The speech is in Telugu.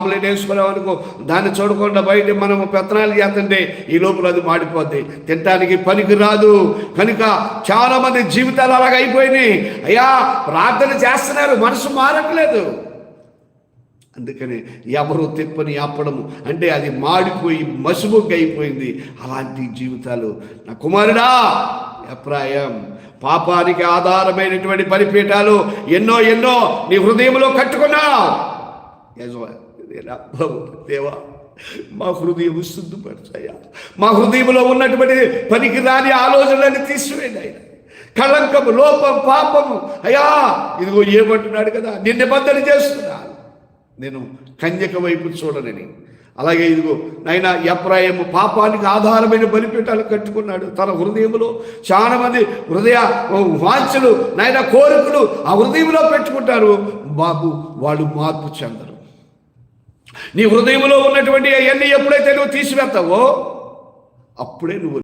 ఆమ్లెట్ వేసుకున్నామనుకో, దాన్ని చూడకుండా బయట మనము పెత్తనాలు చేస్తుంటే ఈ లోపల అది మాడిపోద్ది, తినటానికి పనికి రాదు. కనుక చాలామంది జీవితాలు అలాగ అయిపోయినాయి. అయ్యా ప్రార్థన చేస్తున్నారు, మనసు మారట్లేదు. అందుకని ఎవరు తిప్పని అప్పడము అంటే అది మాడిపోయి మసుబొగ్గు అయిపోయింది. అలాంటి జీవితాలు నా కుమారుడా ఎఫ్రాయిం, పాపానికి ఆధారమైనటువంటి బలిపీఠాలు ఎన్నో ఎన్నో నీ హృదయంలో కట్టుకున్నావు. దేవా మా హృదయం శుద్ధపరచయ్యా, మా హృదయంలో ఉన్నటువంటి పనికి రాని ఆలోచనలన్నీ తీసివేయండి ఆయన. కళంకము, లోపం, పాపము అయ్యా ఇదిగో ఏమంటున్నాడు కదా, నేను నిబంధన చేస్తున్నాను, నేను కన్యక వైపు చూడనని. అలాగే ఇదిగో నాయన ఎఫ్రాయిము పాపానికి ఆధారమైన బలిపీఠాలు కట్టుకున్నాడు. తన హృదయంలో చాలా మంది హృదయ వాంఛలు, నాయన కోరికలు ఆ హృదయంలో పెట్టుకుంటారు. బాబు వాళ్ళు మార్పు చెందరు. నీ హృదయంలో ఉన్నటువంటి అవన్నీ ఎప్పుడైతే నువ్వు తీసివేస్తావో అప్పుడే నువ్వు